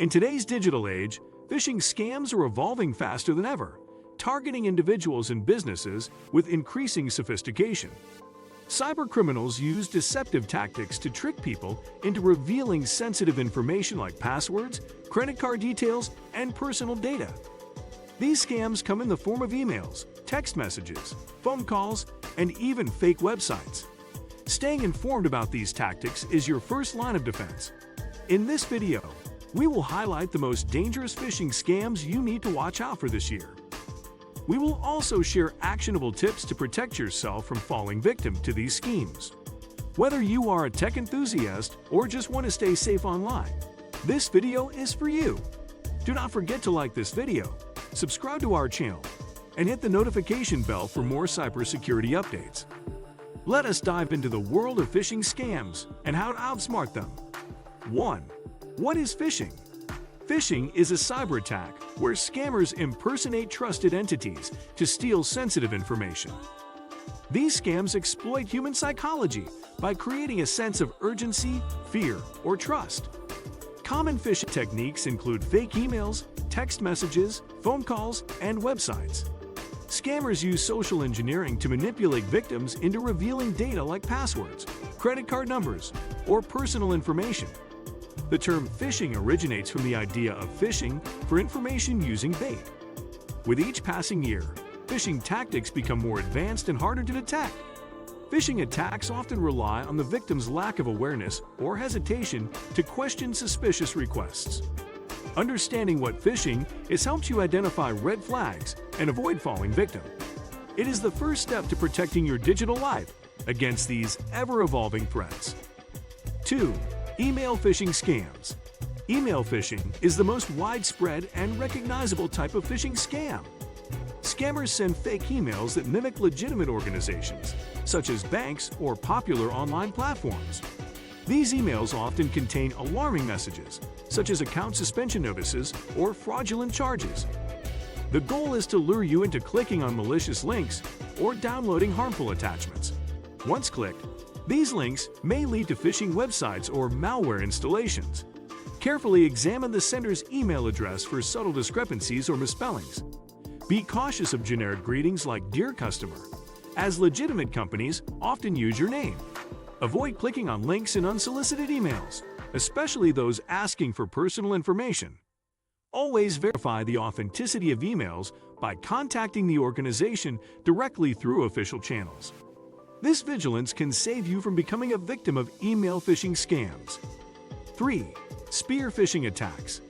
In today's digital age, phishing scams are evolving faster than ever, targeting individuals and businesses with increasing sophistication. Cybercriminals use deceptive tactics to trick people into revealing sensitive information like passwords, credit card details, and personal data. These scams come in the form of emails, text messages, phone calls, and even fake websites. Staying informed about these tactics is your first line of defense. In this video, we will highlight the most dangerous phishing scams you need to watch out for this year. We will also share actionable tips to protect yourself from falling victim to these schemes. Whether you are a tech enthusiast or just want to stay safe online, this video is for you. Do not forget to like this video, subscribe to our channel, and hit the notification bell for more cybersecurity updates. Let us dive into the world of phishing scams and how to outsmart them. 1. What is phishing? Phishing is a cyber attack where scammers impersonate trusted entities to steal sensitive information. These scams exploit human psychology by creating a sense of urgency, fear, or trust. Common phishing techniques include fake emails, text messages, phone calls, and websites. Scammers use social engineering to manipulate victims into revealing data like passwords, credit card numbers, or personal information. The term phishing originates from the idea of fishing for information using bait. With each passing year, phishing tactics become more advanced and harder to detect. Phishing attacks often rely on the victim's lack of awareness or hesitation to question suspicious requests. Understanding what phishing is helps you identify red flags and avoid falling victim. It is the first step to protecting your digital life against these ever-evolving threats. 2. Email phishing scams. Email phishing is the most widespread and recognizable type of phishing scam. Scammers send fake emails that mimic legitimate organizations, such as banks or popular online platforms. These emails often contain alarming messages, such as account suspension notices or fraudulent charges. The goal is to lure you into clicking on malicious links or downloading harmful attachments. Once clicked, these links may lead to phishing websites or malware installations. Carefully examine the sender's email address for subtle discrepancies or misspellings. Be cautious of generic greetings like "Dear Customer," as legitimate companies often use your name. Avoid clicking on links in unsolicited emails, especially those asking for personal information. Always verify the authenticity of emails by contacting the organization directly through official channels. This vigilance can save you from becoming a victim of email phishing scams. 3. Spear phishing attacks.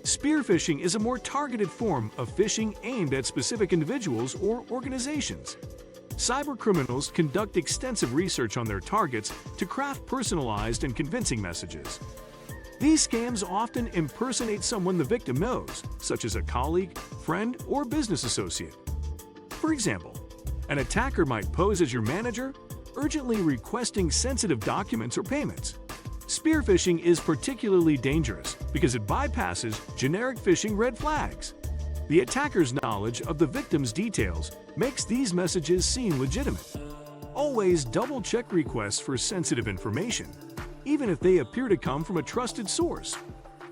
Spear phishing is a more targeted form of phishing aimed at specific individuals or organizations. Cybercriminals conduct extensive research on their targets to craft personalized and convincing messages. These scams often impersonate someone the victim knows, such as a colleague, friend, or business associate. For example, an attacker might pose as your manager, urgently requesting sensitive documents or payments. Spear phishing is particularly dangerous because it bypasses generic phishing red flags. The attacker's knowledge of the victim's details makes these messages seem legitimate. Always double-check requests for sensitive information, even if they appear to come from a trusted source.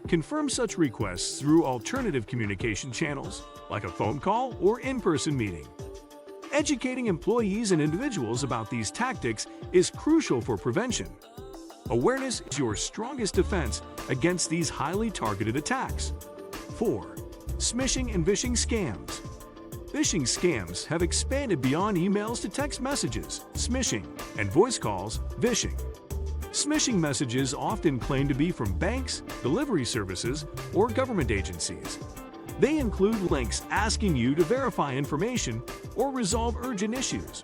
Confirm such requests through alternative communication channels, like a phone call or in-person meeting. Educating employees and individuals about these tactics is crucial for prevention. Awareness is your strongest defense against these highly targeted attacks. 4. Smishing and Vishing scams. Phishing scams have expanded beyond emails to text messages, smishing, and voice calls, Vishing. Smishing messages often claim to be from banks, delivery services, or government agencies. They include links asking you to verify information or resolve urgent issues.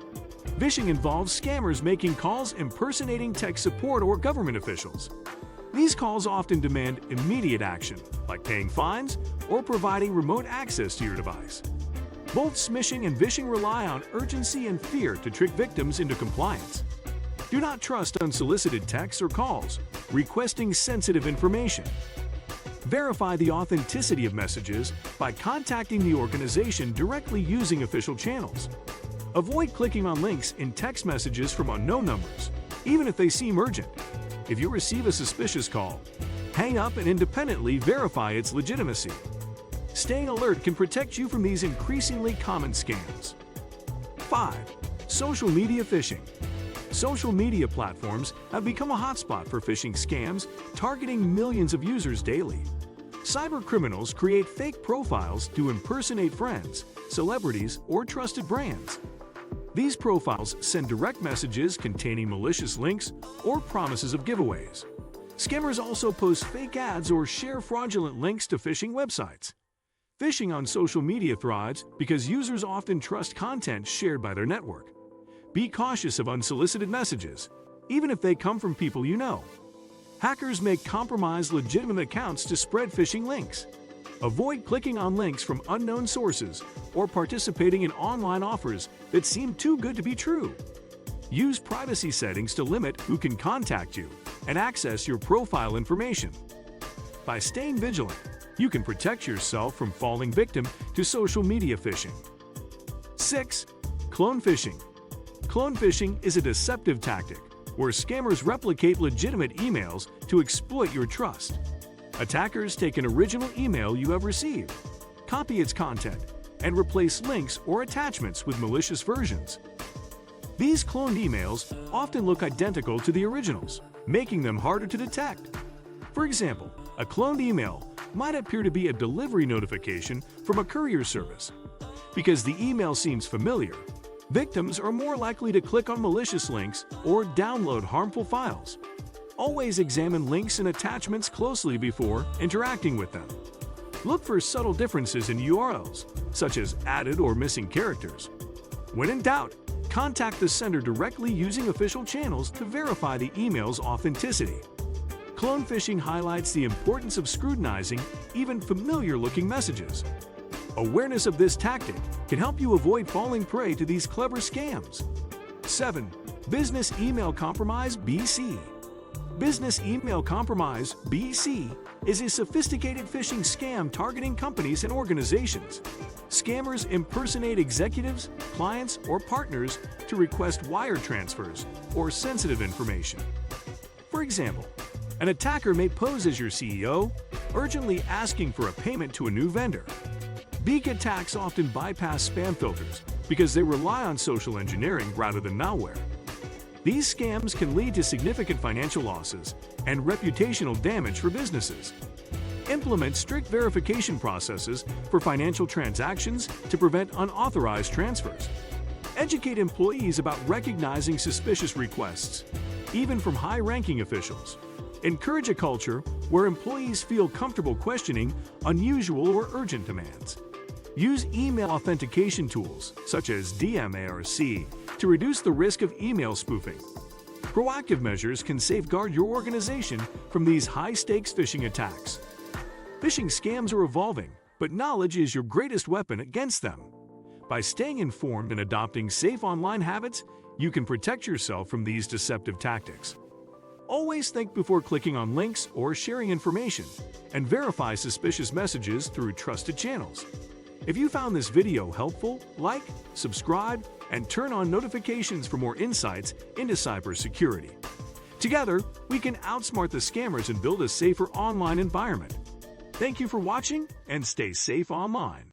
Vishing involves scammers making calls impersonating tech support or government officials. These calls often demand immediate action, like paying fines or providing remote access to your device. Both smishing and vishing rely on urgency and fear to trick victims into compliance. Do not trust unsolicited texts or calls requesting sensitive information. Verify the authenticity of messages by contacting the organization directly using official channels. Avoid clicking on links in text messages from unknown numbers, even if they seem urgent. If you receive a suspicious call, Hang up and independently verify its legitimacy. Staying alert can protect you from these increasingly common scams. 5. Social media phishing. Social media platforms have become a hotspot for phishing scams, targeting millions of users daily. Cybercriminals create fake profiles to impersonate friends, celebrities, or trusted brands. These profiles send direct messages containing malicious links or promises of giveaways. Scammers also post fake ads or share fraudulent links to phishing websites. Phishing on social media thrives because users often trust content shared by their network. Be cautious of unsolicited messages, even if they come from people you know. Hackers may compromise legitimate accounts to spread phishing links. Avoid clicking on links from unknown sources or participating in online offers that seem too good to be true. Use privacy settings to limit who can contact you and access your profile information. By staying vigilant, you can protect yourself from falling victim to social media phishing. 6. Clone phishing. Clone phishing is a deceptive tactic where scammers replicate legitimate emails to exploit your trust. Attackers take an original email you have received, copy its content, and replace links or attachments with malicious versions. These cloned emails often look identical to the originals, making them harder to detect. For example, a cloned email might appear to be a delivery notification from a courier service. Because the email seems familiar, victims are more likely to click on malicious links or download harmful files. Always examine links and attachments closely before interacting with them. Look for subtle differences in URLs, such as added or missing characters. When in doubt, contact the sender directly using official channels to verify the email's authenticity. Clone phishing highlights the importance of scrutinizing even familiar-looking messages. Awareness of this tactic can help you avoid falling prey to these clever scams. 7. Business Email Compromise (BC). Business Email Compromise (BC) is a sophisticated phishing scam targeting companies and organizations. Scammers impersonate executives, clients, or partners to request wire transfers or sensitive information. For example, an attacker may pose as your CEO, urgently asking for a payment to a new vendor. Beak attacks often bypass spam filters because they rely on social engineering rather than malware. These scams can lead to significant financial losses and reputational damage for businesses. Implement strict verification processes for financial transactions to prevent unauthorized transfers. Educate employees about recognizing suspicious requests, even from high-ranking officials. Encourage a culture where employees feel comfortable questioning unusual or urgent demands. Use email authentication tools, such as DMARC, to reduce the risk of email spoofing. Proactive measures can safeguard your organization from these high-stakes phishing attacks. Phishing scams are evolving, but knowledge is your greatest weapon against them. By staying informed and adopting safe online habits, you can protect yourself from these deceptive tactics. Always think before clicking on links or sharing information, and verify suspicious messages through trusted channels. If you found this video helpful, like, subscribe, and turn on notifications for more insights into cybersecurity. Together, we can outsmart the scammers and build a safer online environment. Thank you for watching, and stay safe online.